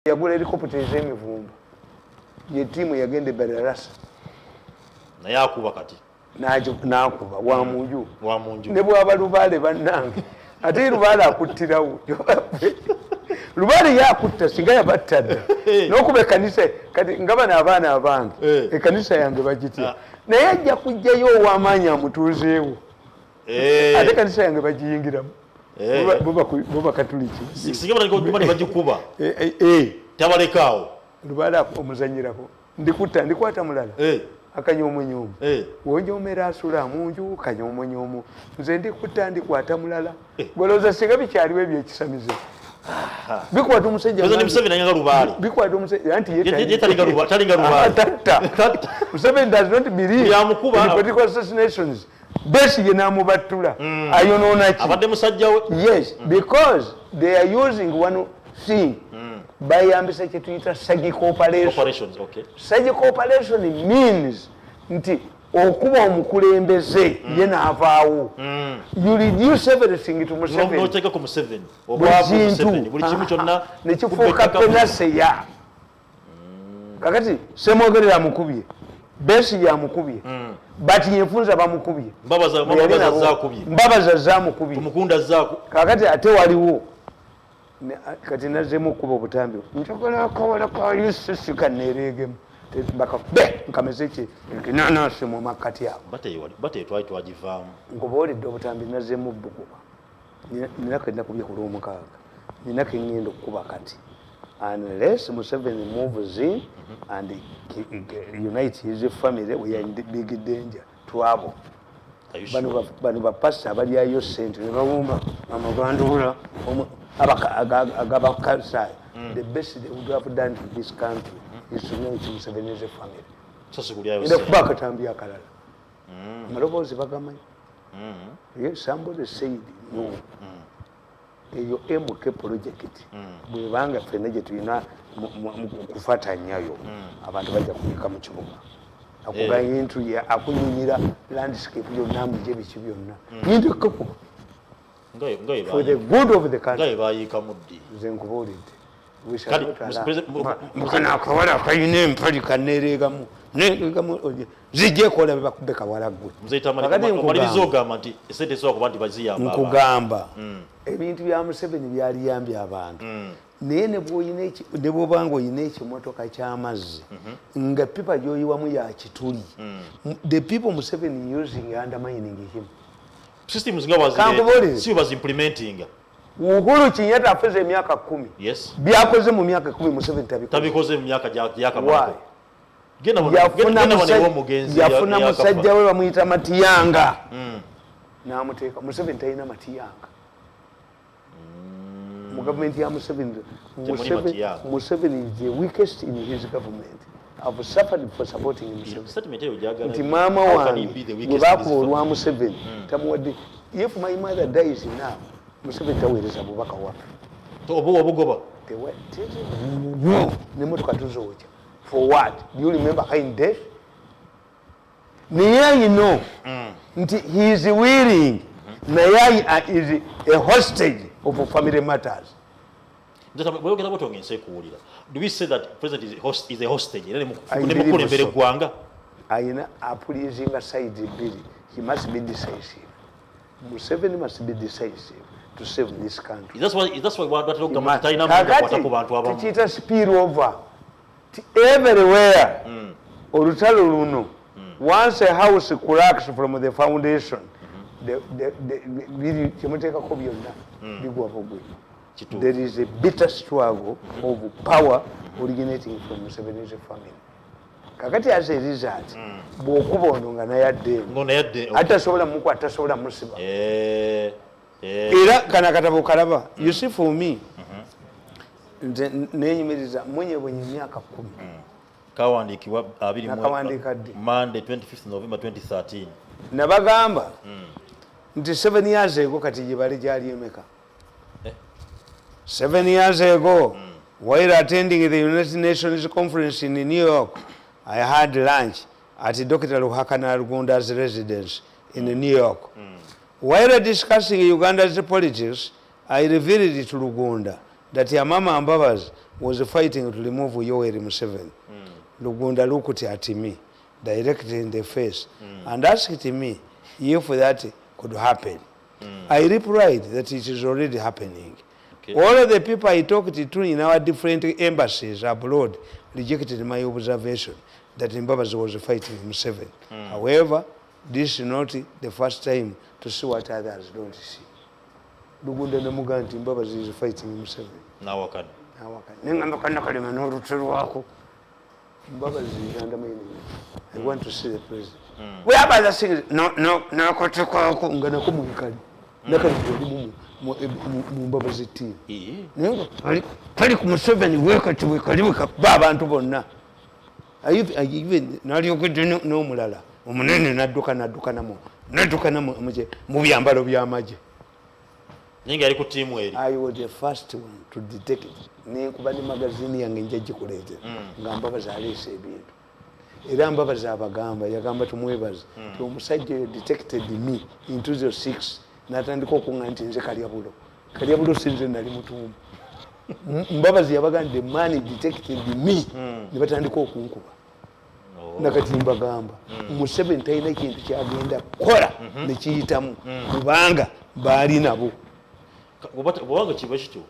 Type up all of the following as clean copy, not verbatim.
yagula helicopter ez'emivumba ye tiimu yagenda Belarasa naye akuba kati n'akuba wa munju ne bwaba Lubaale bannange ate Lubaale akuttirawo Lubaale yakutta singa yabatta dda n'okuba ekkanisa kati nga bano abaana abange ekkanisa yange bagitya naye ajja kujjayo ow'amaanyi amutuuzeewo ate ekkanisa yange bagiyingiramu buba katuliki singa bagikuba tabalekaawo Lubaale omuzanyirako ndikwata mulala akanyoomonyomo wonjoomera asula munju kanyoomonyomo nze ndikutta ndikwata mulala golooza singa bikyaliwo ebyekisamize bikwata omusajja bikwata omusajja anti tatta Museveni does not believe in political assassinations Besigye n'amubattula ayonoona ki abadde musajja we yes because they are using one thing bayambisa kye tuyita surgical operations. Surgical operation means nti okuba omukulembeze ye n'avaawo you reduce everything to Museveni buli kimu kyonna nekifuuka penaseya kakati semwogerera amukubye Besigye amukubye bati yenfunza bamukubye mbabaza zaamukubye kakati ate waliwo kati nazzemu okuba obutambi njagala akawala ka UCC kaneereegemu nkameze ki enanasi mu makkati awo bate twagivaamu nkubuulidde obutambi nazzemu Bukuba nina ke nakubye ku lw'omukaaga nina ke ŋŋenda okukuba kati unless Museveni moves in and unite his family we are in big danger twabo bano bapasita abalyayo ssente ne bawumba amagandula agabakasaayo the best they would have done to this country is to know Museveni as a family enda kuba akatambi akalala amaloboozi bagamanyi somebody said no eyo MK project bwebanga ffenna gye tulina kufatanyayo abantu bajja kuyika mu kibuga akuganya intu akunyunyira landscape yonna muje biki byonna into kakuba for the good of the country bayika muddi nze nkubuulidde mukana akawala akayina empali kaneereegamu zijje kola bakube kawala gwe nkugamba ebintu bya Museveni byaliyambye abantu naye ne bw'obanga olina ekimotoka ky'amazzi nga pipa gy'oyiwamu ya kituli the people Museveni using undermining him systems nga was implementing Uhuru Kenyatta afeze emyaka 10 yes byakoze mu myaka 10 Museveni tabikoze mu myaka gy'akamako yafuna musajja we bamuyita Matiyanga n'amuteeka Museveni talina Matiyanga mu government ya Museveni is the weakest in his government. I've suffered for supporting him. Nti mama wange bwe bakuba olwa Museveni tamuwadde if my mother dies now Museveni taweereza bubaka waffe obugoba nemotoka tuzooja for what do you remember her in death naye you know nti he is willing naye is a hostage of family matters. Do we say that president is a hostage? Ayina apulizinga side bili. He must be decisive. Museveni must be decisive to save this country. That's why what Tichita spill over everywhere. Olutalo luno. Once a house cracks from the foundation, there is a bitter struggle of power originating from Museveni's family. Kakati as a result, bw'okuba ono nga nayadde atasobola muku atasobola musiba. Era kana katabo kalaba. You see for me, nenyumiriza mwenye myaka 10. Kawandiikibwa 20 Monday 25th November 2013. Nabagamba nti 7 years ago kati gibali gyali emeka. 7 years ago, while attending the United Nations conference in New York, I had lunch at Dr. Ruhakana Rugunda's residence in New York. While discussing Uganda's politics, I revealed to Rugunda that Amama Mbabas was fighting to remove Yoweri Museveni. Lugunda looked at me directly in the face and asked me if that could happen. I replied that it is already happening. All of the people I talked to in our different embassies abroad rejected my observation that Mbabas was fighting Museveni. However, this is not the first time to see what others don't see. Lugunda Namuganti Mbabas is fighting Museveni. Now can. I want to see the president. We have other things. No. Mumbabazi team. Kali ku Museveni weka tuweka abantu bonna. Even nali okudde n'omulala omunene nadduka namo mu byambalo by'amagye. Ninga ali ku team eri. I was the first one to detect it. Ne kuba ni magazine yange nje gikuleete. Nga Mbabazi aleese ebintu. Era Mbabazi abagamba yagamba tumwebaze. Omusajja detected me in 2006. Natandika okuŋŋa nti nze kalyabulo sinze nali mutuumu. Mbabazi yabagamba the man detected me ne batandika okunkuba. Nakati mbagamba Museveni talina kintu kyagenda kukola ne kiyitamu kubanga baali nabo. Bwanga kiba kityo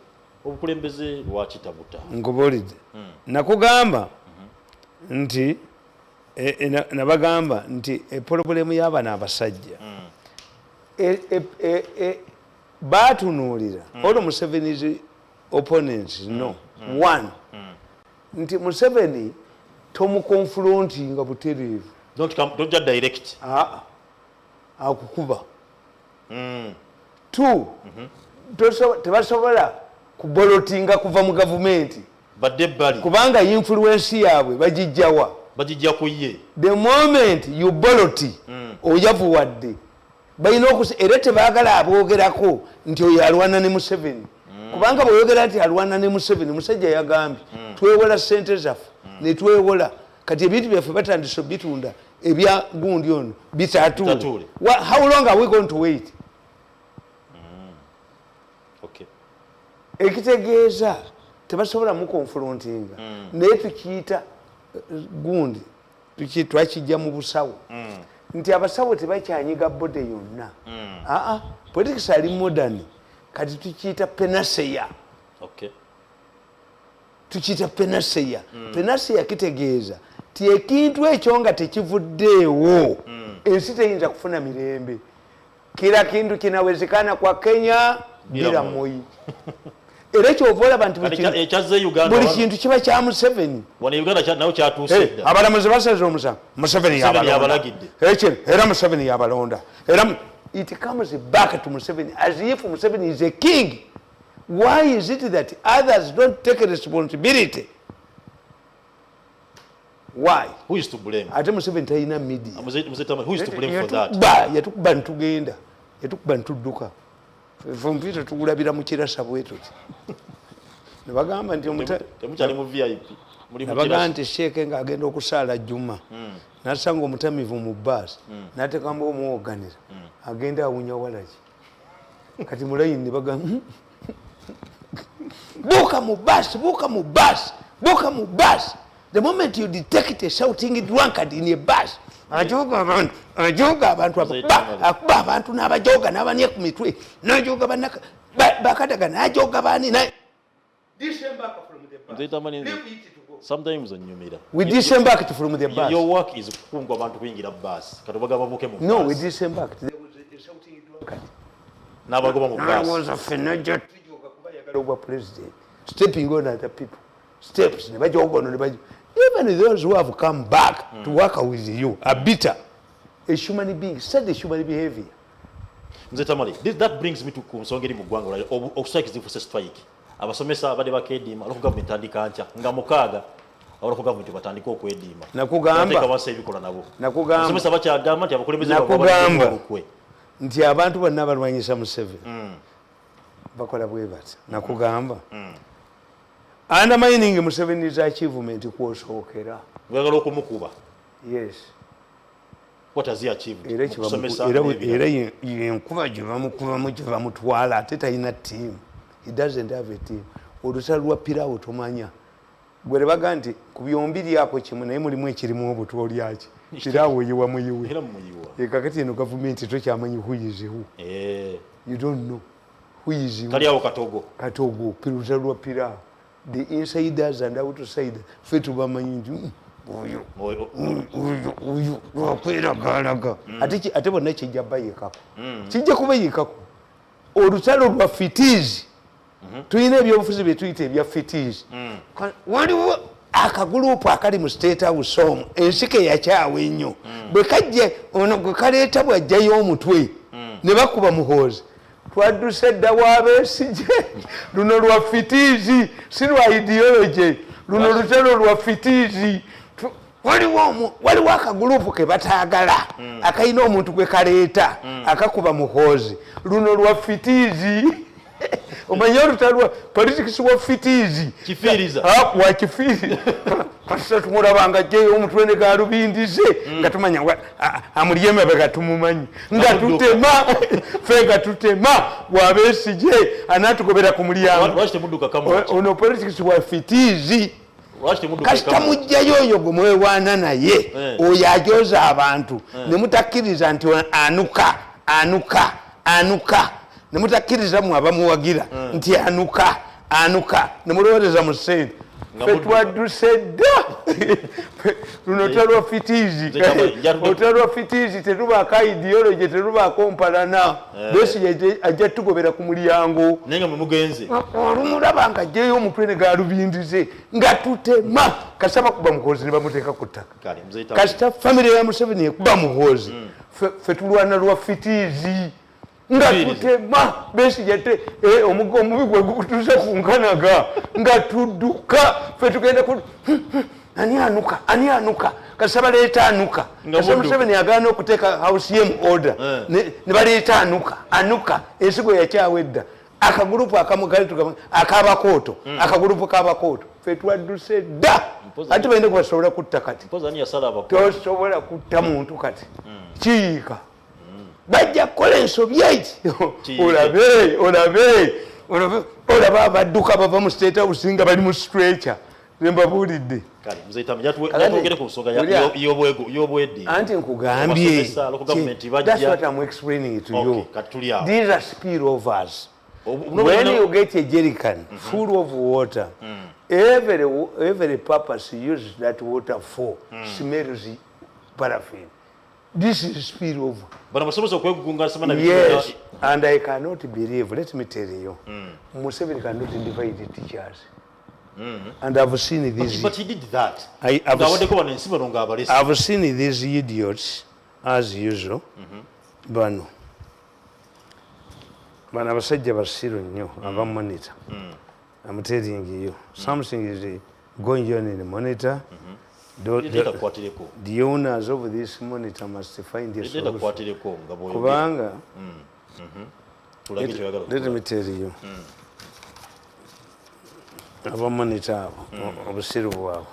obukulembeze lwakitabuta. Ngobolidde. Nakugamba nti nabagamba nti problemu y'abaana abasajja batunuulira all Museveni's opponents no one nti Museveni tomukonfrontinga butereevu. Don't just direct. Akukuba. Two, tebasobola kubolotinga kuva mu gavumenti. Badde bali. Kubanga influence yaabwe bagijjawa. Bagijja ku ye. The moment you boloti oyavuwadde. Bayina era tebaagala aboogerako nti oyo alwana ne Museveni. Kubanga bw'oyogera nti alwana ne Museveni, musajja yagambye twewola ssente zaffe ne twewola kati ebintu byaffe batandise bitunda ebya gundi ono bitatuule. How long are we going to wait? Okay. Ekitegeeza tebasobola mukonfrontinga naye tukiyita gundi twakijja mu busawo nti abasawo tebakyanyiga bode yonna. Politics ali modern kati tukiyita penaseya. Tukiyita penaseya. Penaseya kitegeeza ti ekintu ekyo nga tekivuddeewo ensi teyinza kufuna mirembe. Kila kintu kinawezekana kwa Kenya bila Moi. Era kyova olaba nti buli kintu kiba kya Museveni. Abalamuzi basaze omusango Museveni yabalagidde. Era Museveni yabalonda. It comes back to Museveni as if Museveni is a king. Why is it that others don't take responsibility? Why? Who is to blame? Ate Museveni talina media. Who is to blame for that? Yatukuba ntugenda. Yatukuba ntudduka. Fumvita tugulabira mu kirasa bwetu. Ne bagamba nti temukyali mu VIP. Nabagamba nti Sheeke ng'agenda okusaala Juma. Nasanga omutamivu mu bbaasi. N'ateekamu omuwoganira. Agenda awunya walaki. Kati mulayini ne bagamba buuka mu bbaasi. The moment you detect a shouting drunkard in a bus, ajoga abantu akuba abantu n'abajoga n'abanye ku mitwe n'ajoga banaka bakadaga n'ajoga bani na disemback from the bus. Sometimes on Numira. We disembarked from the bus. Your work is kungo abantu kuyingira bus. Katubaga babuke mu bus. No, we disembarked. There was a shouting drunkard. N'abagoba mu bus. There was a fenaja tujoga kuba yagala obwa president. Stepping on other people. Steps ne bajoga no ne bajoga. Even those who have come back to work with you are bitter. A human being, said a human behavior. Mzee Tamale, that brings me to kusongeri mu ggwanga okusaki zifu strike. Abasomesa abade bakedima alofu government andika nga mukaaga alofu government batandika okwedima. Nakugamba abase ebikola nabo. Nakugamba abasomesa bakyagamba nti abakulembeze bakugamba nti abantu bonna balwanyisa Museveni. Bakola bwe bati. Nakugamba undermining Museveni's achievement kw'osookera. Ngagala okumukuba. Yes. What has he achieved? Era yenkuba gye bamukubamu gye bamutwala ate talina team. He doesn't have a team. olutalo lwa piraawo tomanya gwe baga nti ku byombi lyako kimu naye mulimu ekirimu obutwa olyaki piraawo yiwa muyiwe kakati eno gavumenti tokyamanyi huyizihu you don't know huyizihu kaliawo katogo olutalo lwa piraawo the insiders and outsiders ffe tubamanyi nti oyo lwakweragalaga ate bonna kijja bayikako kijja kubayikako olutalo lwa fitiizi tulina ebyobufuzi byetuyita ebya fitiizi waliwo akagurupu akali mu state house omwo ensike yakyawa ennyo bwe kajje ono gwe kaleeta bwajjayo omutwe ne bakuba muhoozi twadduse dda w'abeesije luno lwa fitiizi si lwa ideology luno lutalo lwa fitiizi waliwo akagurupu ke bataagala akalina omuntu gwe kaleeta akakuba muhoozi luno lwa fitiizi omanye olutalo politics wa fitiizi wakifiiriza kasita tumulabanga jjeyo omutwe ne galubindize nga tumanya amulyemabega tumumanyi nga tutema fe nga tutema wabeesije anaatugobera ku mulyango ono politics wa fitiizi kasita mujjayo oyo gwe mwewaana naye oyo ajoza abantu ne mutakkiriza nti anuka ne mutakkiriza mwe abamuwagira nti anuka ne mulowoleza mu ssente ffe twadduse dda luno talwa fitiizi otalwa fitiizi tetubaako ideology tetubaako mpalana Besigye ajja tugobera ku mulyango naye nga mwe mugenze olumulaba nga ajjayo omutwe ne galubindize nga tutema kasita bakuba muhoozi ne bamuteeka ku ttaka kasita famire ya Museveni ekuba muhoozi ffe tulwana lwa fitiizi nga tutema Besigye te omubi gwe gukutuuse ku nkanaga nga tudduka ffe tugenda ku ani anuka kasita baleeta anuka kasita Museveni agaana okuteeka house ye mu order ne baleeta anuka ensigo yakyawedda akagurupu akamugali akabakooto akagurupu kabakooto ffe twadduse dda ate balina kubasobola kutta kati tosobola kutta muntu kati kiyiika bajja kukola ensobi eki olaba abadduka bava mu state house nga bali mu stretcher nembabuulidde anti nkugambye that's what I'm explaining to you. These are spillovers. When you get a jerrycan full of water, every purpose uses that water for smells paraffin. This is spillover. Yes, and I cannot believe, let me tell you, Museveni cannot divide the teachers. And I've seen these. But he did that. I've seen these idiots, as usual. Bano abasajja basiru nnyo abamonitor. I'm telling you, something is going on in the monitor. The owners of this monitor must find a solution. Kubanga, let me tell you, abamonitor obusiru bwabwe.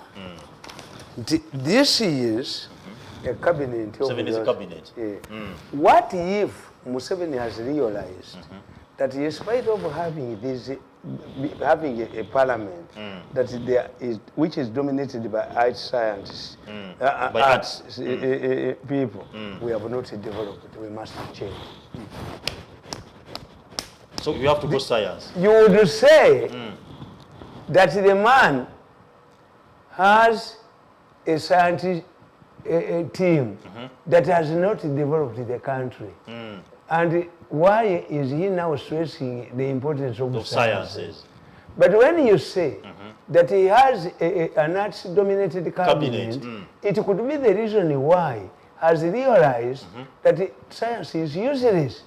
This is a cabinet. What if Museveni has realized that in spite of having a parliament that there is, which is dominated by arts scientists, people, we have not developed. We must change. So you have to go science. You would say that the man has a scientist team that has not developed the country. And why is he now stressing the importance of sciences? But when you say that he has an arts-dominated cabinet, it could be the reason why he has realized that science is useless.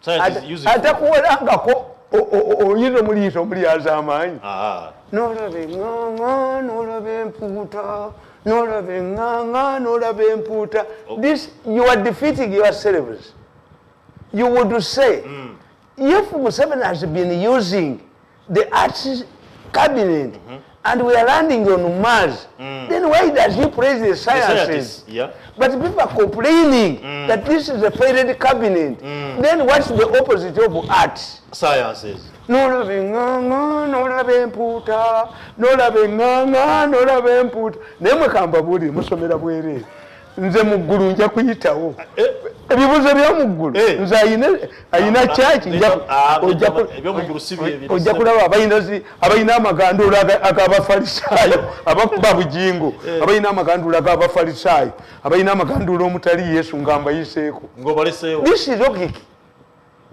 Science is useful. Oyino muliyita omuliyaza amaanyi n'olaba eŋŋaŋa n'olaba empuuta n'olaba eŋŋaŋa n'olaba empuuta. This, you are defeating yourselves. You would say, if Museveni has been using the arts cabinet and we are landing on Mars, then why does he praise the sciences? But people are complaining that this is a failed cabinet. Then what's the opposite of arts? Sciences. n'olaba eŋŋaŋa n'olaba empuuta n'olaba eŋŋaŋa n'olaba empuuta naye mwe kambabuulire musomera bwereere nze mu ggulu nja kuyitawo ebibuzo byomuggulu nze ayina kyaki ojja kulaba abalina amaganduula ag'abafalisaayo abakuba bujingo abalina amaganduula ag'abafalisaayo abalina amaganduula omutali yesu nga mbayiseeko. This is logic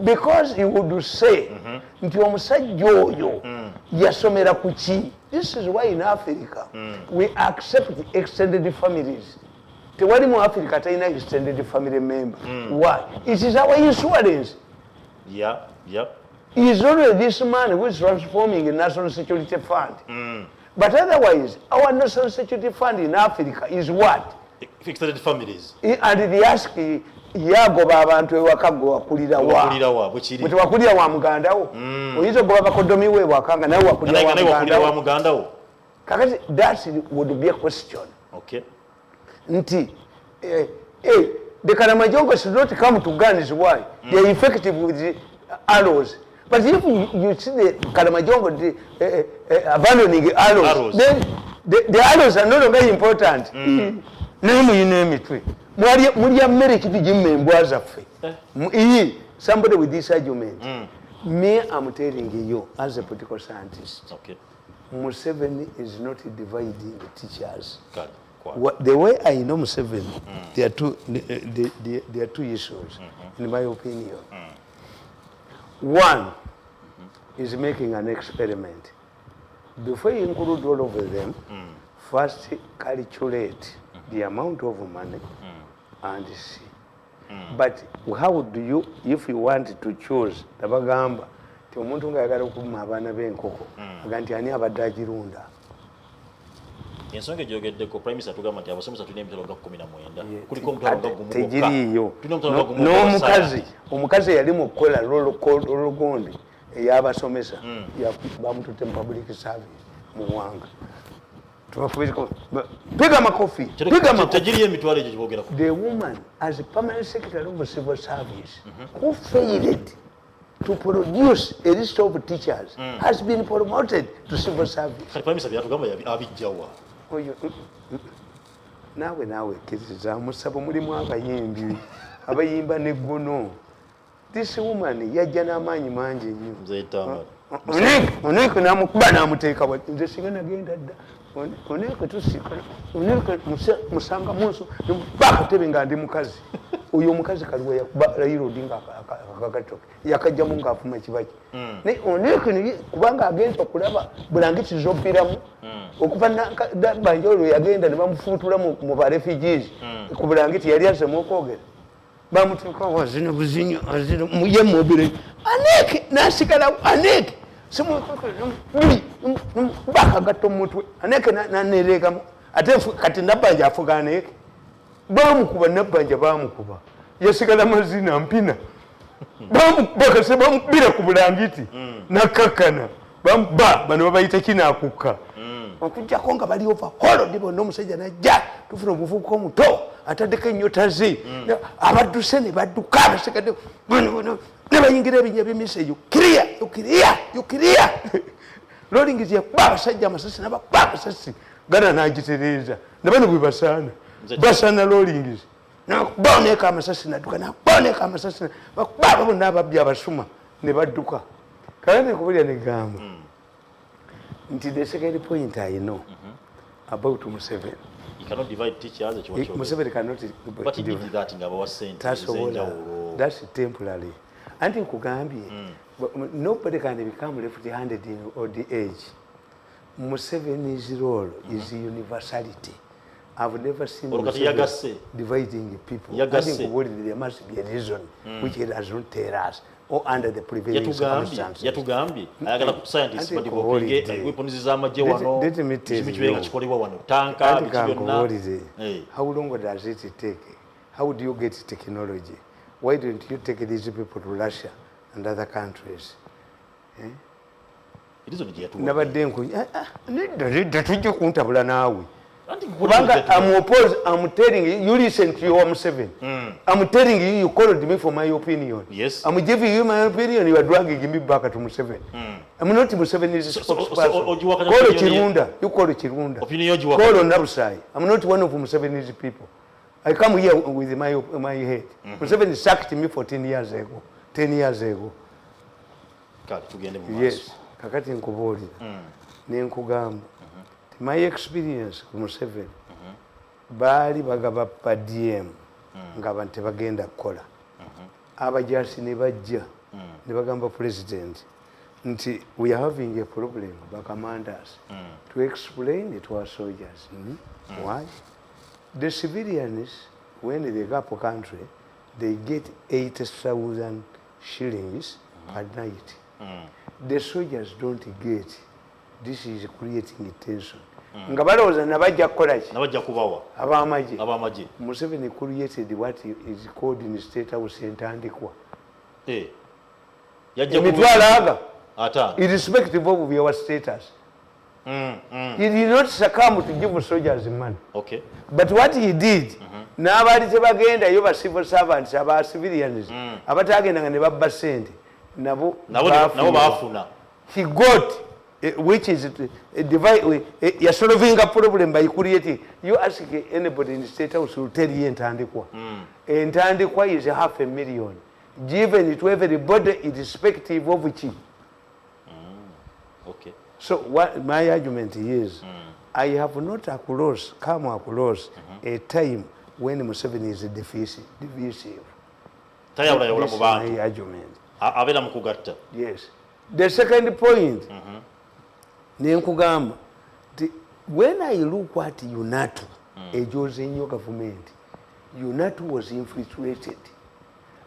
because you would say nti omusajja oyo yasomera ku ki. This is why in Africa we accept extended families. Tewali mu Africa talina extended family member. Why? It is our insurance. Yeah. He is only this man who is transforming the National Security Fund. But otherwise, our National Security Fund in Africa is what? Extended families. And they ask yagoba abantu ewaka gwe wakulira wa bwe wakulira wa muganda wo oyinza ogoba bakodomi we wakanga nawe wakulira wa muganda wo. Kakati that would be a question. Okay. Nti the Karamajongo should not come to guns. Why? They are effective with the arrows. But if you see the Karamajongo abandoning arrows, then the arrows are no longer important. Somebody with this argument. Me, I'm telling you, as a political scientist, okay. Museveni is not dividing the teachers. The way I know Museveni, there are two issues, in my opinion. One is making an experiment. Before you include all of them, first calculate the amount of money and see. But how do you, if you want to choose, tabagamba, ti omuntu nga yagala okuma abaana b'enkoko, aganti ani abadde agirunda. Ensonga gyogeddeko prime minister tugamba nti abasomesa tulina emitala nga 19 kuliko omutala nga gumu tegiriiyo n'omukazi eyali mu kukola lologondi ey'abasomesa bamututte mu public service mu ggwanga. Piga makofi. Tegiriyo emitwalo egyo giboogerako. The woman as a permanent secretary of civil service who failed to produce a list of teachers has been promoted to civil service. Kati prime minister byatugamba abijjawa. Naawe kkiriza musabo mulimu abayimbi abayimba n'eggono. This woman yajja n'amaanyi mangi nnyo. Oneeko n'amukuba n'amuteeka nze singa nagenda dda oneeko tusika oneeko musanga munso bakatebe nga ndi mukazi oyo omukazi kaliwe yakuba Raila Odinga akakatoke yakajjamu ng'afuma ekibaki naye oneeko kubanga agenza okulaba bulangiti z'obbiramu okuva banja olwo yagenda ne bamufuutula mu ba refugees ku bulangiti yali azemu okwogera bamutuuka wazino buzinyo azino muye mubire aneeke n'asigalawo aneeke bakagatta omutwe aneeke nanereekamu ate kati nabbanja afuga aneeke bamukuba nabbanja bamukuba yasigala mazina mpina bakase bamubira ku bulangiti nakakkana bano babayita kinaakukka okujjako nga bali ova holodi bonna omusajja najja tufuna omuvubuka omuto ataddeko ennyota ze abadduse ne badduka abasigadde ne bayingira ebinnya by'emisa yukiriya lolingizi yakuba abasajja amasasi nabakuba amasasi gana nagitereeza ne bano bwe basaana lolingizi nakubaoneeka amasasi nadduka nakubaoneeka amasasi bakuba abo bonna ababbi abasuma ne badduka kale nekubulya negamba nti the second point I know about Museveni. You cannot divide teachers. Museveni cannot divide. But he did that in our sent. That's temporary. And in Kugambi, nobody can become left-handed in old age. Museveni's role is universality. I've never seen Museveni dividing people. I think there must be a reason which he does not tell us. Or under the prevailing circumstances. Yatugambi ayagala ku scientists bali bopinge weapons z'amagye wano kibikibenga kikolebwa wano tanka byonna. How long does it take? How do you get technology? Why don't you take these people to Russia and other countries? It is only nabadde nku nedda tujja kuntabula naawe I'm opposed. I'm telling you, you listen to your Museveni. I'm telling you, you called me for my opinion. Yes. I'm giving you my opinion. You are dragging me back to Museveni. I'm not Museveni's spokesperson. Call Chirunda. You call Chirunda. Call Nabusai. I'm not one of Museveni's people. I come here with my head. Museveni sacked me 14 years ago. 10 years ago. Yes. Kakati nkubuli. Nenkugamba. My experience with Museveni. Bali bagaba pa DM. Ngaba ntebagenda kukola. Abajasi ne bajja. Ne bagamba president. Nti we are having a problem. Bakamandas. To explain it to our soldiers. Why? The civilians, when they go to country, they get 80,000 shillings per night. The soldiers don't get. This is creating tension. Nga balowooza nabajja kukola ki? Nabajja kubawa. Ab'amagye. Museveni created what is called in State House entandikwa. Emitwalo aga. Irrespective of your status. He did not succumb to give soldiers money. Okay. But what he did, n'abaali tebagenda yo ba civil servants aba civilians abatagendanga ne babba ssente nabo baafuna. He got which is a divide. You're solving a problem by creating. You ask anybody in the State House will tell you entandikwa. Entandikwa is 500,000 given to everybody irrespective of which. Okay. So what my argument is, I have not come across a time when Museveni is divisive. This is my argument. Yes. The second point, when I look at UNATO, a Joseño government, UNATO was infiltrated.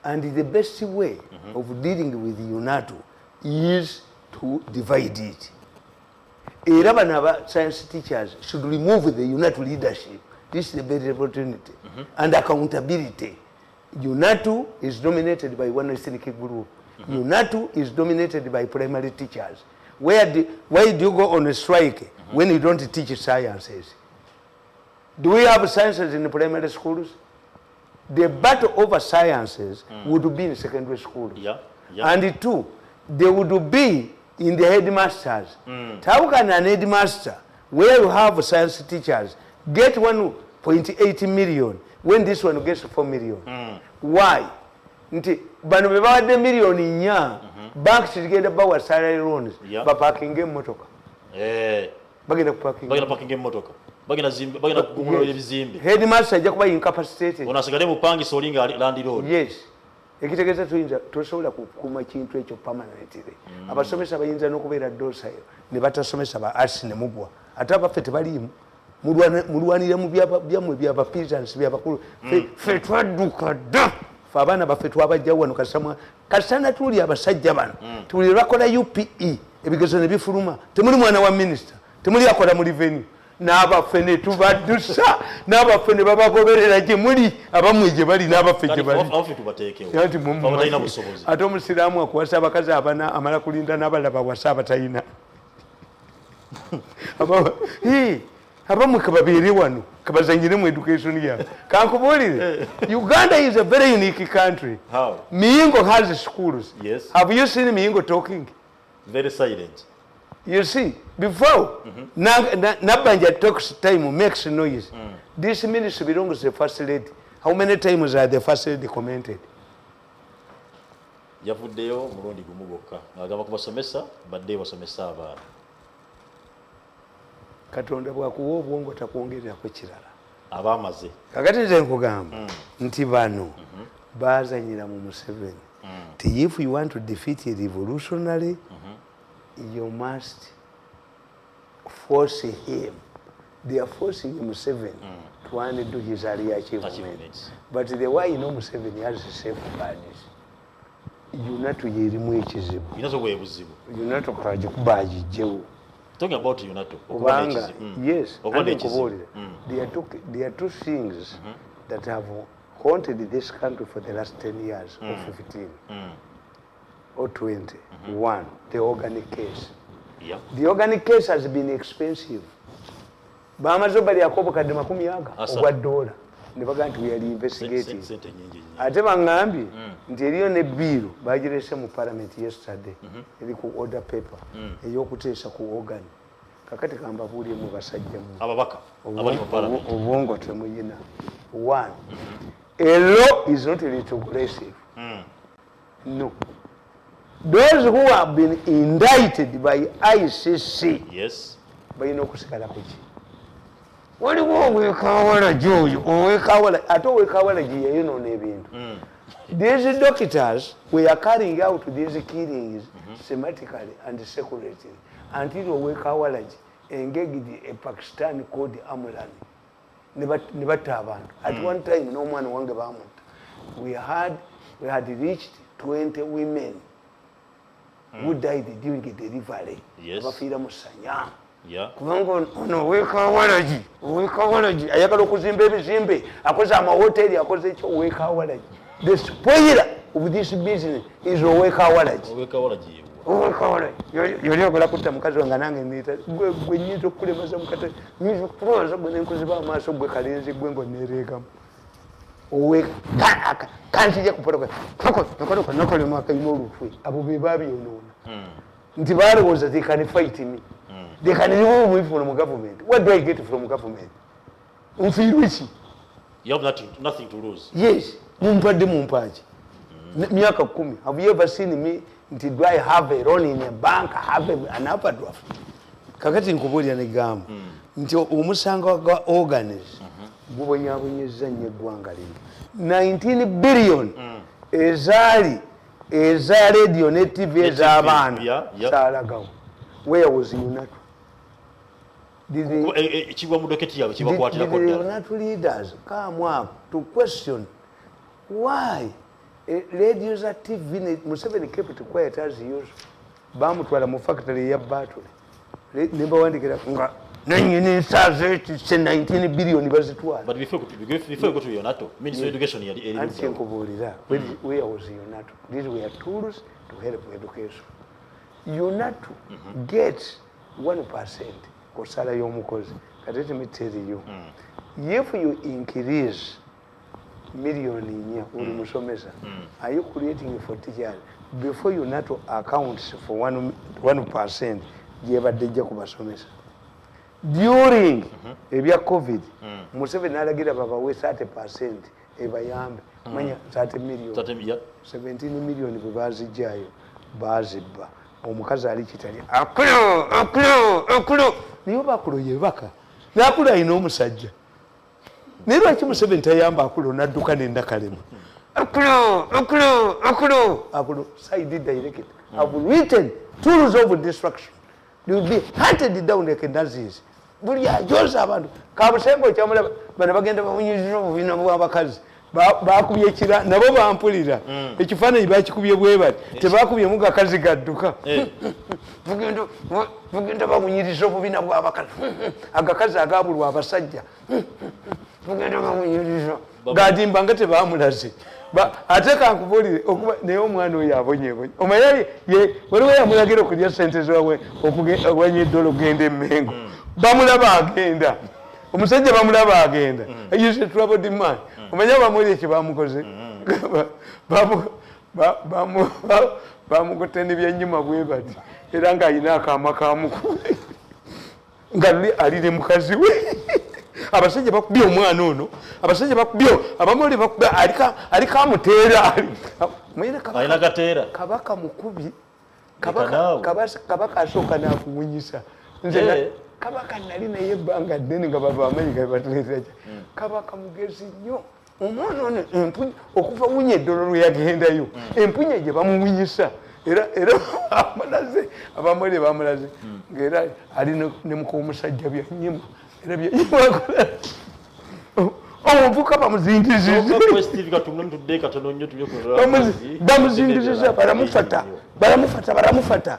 And the best way of dealing with UNATO is to divide it. Science teachers should remove the UNATO leadership. This is a better opportunity. And accountability. UNATO is dominated by one ethnic group. UNATO is dominated by primary teachers. Why do you go on a strike when you don't teach sciences? Do we have sciences in the primary schools? The battle over sciences would be in secondary schools. And two, they would be in the headmasters. How can an headmaster, where you have science teachers, get 1.8 million when this one gets 4 million? Why? Nti bano bebawadde million nya bank zigenda bawa salary loans bapakinga emmotoka. Bagenda kupakinga emmotoka. Bagenda kugumula ebizimbe. Headmaster ajja kuba incapacitated. Onasigale mupangisa olinga landlord. Yes. Ekitegeeza tosobola kukuuma kintu ekyo permanently. Abasomesa bayinza n'okubeera doosayo ne batasomesa ba arts ne mugwa. Ate abaffe tebaliimu. Mulwanira mu byammwe byaba peasants byabakulu. Ffe twadduka dda. Ffe abaana baffe twabajjawo wano kasana tuli abasajja bano. Tuli bakola UPE ebigezo ne bifuluma. Temuli mwana wa minister. Temuli akola mu revenue. N'abaffe ne tubaddusa n'abaffe ne babagoberera gye muli abamwe gye bali n'abaffe gye bali. Ate omusiraamu akuwasa abakazi abana amala kulinda n'abalala bawasa abatalina. Abamwe kababeere wano kabazanyire mu education yaabwe. Kankubuulire, Uganda is a very unique country. How? Miyingo has schools. Yes. Have you seen Miyingo talking? Very silent. You see, before Nabanja talks time makes noise. This ministry belongs to the first lady. How many times are the first lady commented? Yavuddeyo mulundi gumu gwokka ng'agamba kubasomesa badde basomesa abaana. Katonda bw'akuwa obwongo takwongererako kirala. Abaamaze. Kakati nze nkugamba nti bano baazanyira mu Museveni. If you want to defeat a revolutionary, you must force him. They are forcing Museveni to undo his earlier achievements. But the way you know Museveni has safeguards. UNATO yerimu ekizibu. UNATO kagikubaagijjewo. Talking about UNATO. Kubanga, yes, there are two things that have haunted this country for the last 10 years or 15 or 20. One, the organic case. The organic case has been expensive. bamaze bali yakobo kadde 10 ogwa dola ne baga nti we are investigating ate bangambye nti eriyo ne bill bagirese mu parliament yesterday eri ku order paper eyokuteesa ku organ kakati kamba buli mu basajja mu ababaka abali mu parliament obwongo temuyina one a law is not retrogressive no. Those who have been indicted by ICC, yes, by no kusikala kuchi. Wali wo kawala joyo, o kawala ato we kawala giye no nebintu. These doctors were carrying out these killings systematically and secretly until we kawala engaged a Pakistani called Amulani. Never abantu. At one time no man wange bamuta. We had reached 20 women who died during the delivery. Yes. Abafira musanya. Yeah. Kubango ono wekawalaji ayagala okuzimba ebizimbe akoze amahoteli akoze ekyo wekawalaji. The spoiler of this business is wekawalaji. Wekawalaji. Yoli okola kutta mukazi wange nange nita gwe nyinza okukulemaza mukata nyinza okuloza bwe nenkuziba amaaso gwe kalenzi gwe ngo nereegamu. Kanti kuporoka nokole mwaka inorufu abo bebabi yonoona nti balowooza they can fight me they can remove me from government. What do I get from government? Unfiruchi. You have nothing to lose. Yes, mumpadde mumpaji myaka 10. Have you ever seen me nti do I have a loan in a bank? I have an overdraft. Kakati nkubulira ne gamba nti omusanga gwa organize gubonyabonyeza nnyo eggwanga lino 19 billion eza radio ne TV ez'abaana saalagawo. Where was UNATO? Ekigwa mu doketi yaabwe kibakwatirako ddala. The UNATO leaders come up to question why radios and TV. Museveni kept it quiet as usual. Bamutwala mu factory ya battery ne bawandikira nga nanyini saze 19 billion bazitwala. But before you go to UNATO, Ministry of Education yali and nkubulira where was UNATO? These were tools to help education. UNATO gets 1% ku sala y'omukozi. Let me tell you, if you increase million in uli musomesa, are you creating for teachers before UNATO accounts for 1% gyebadde ku basomesa? During ebya COVID, Museveni nalagira babawe 30% ebayambe. Manya 30 million. 17 million bwe bazijjayo bazibba. Omukazi ali kitali akulo niyo bakulo yebaka nakulo ayina omusajja naye lwaki Museveni tayamba akulo nadduka n'endakalema akulo side direct have written tools of destruction. They will be hunted down like Nazis. Buli ajoza abantu kabusengo kyamulaba bana bagenda bamunyizira obubina bw'abakazi bakubye ekira nabo bampulira ekifaananyi bakikubye bwe bati tebakubye mu gakazi gadduka bugenda bamunyiriza obubina bw'abakazi agakazi agabulwa abasajja bugenda bamunyiriza gadimba nga tebamulaze ate kankubulire okuba naye omwana oyo abonyebonye omanyi waliwo yamulagira okulya sente zawe okuganya eddola ogenda emmengo bamulaba agenda omusajja bamulaba agenda ayise troubled man. Omanya bamuli ekibamukoze bamukote n'ebyannyuma bwe bati era ng'ayina akaama kamuku nga alire mukazi we. Abasajja bakubye omwana ono abasajja bakubye abamuli bakubye aliko amuteera alina gateera kabaka mukubi kabaka asooka n'akuwunyisa nze kabaka nali naye ebbanga ddene nga bava Amerika batuleetera kabaka mugezi nnyo. Omwana ono empunya okuva wunya eddolo lwe yagendayo empunya gye bamuwunyisa era amalaze abamuli bamulaze ng'era ali ne muka omusajja byanyima era byanyima omuvuka bamuzingizizza bamuzingizizza baramufata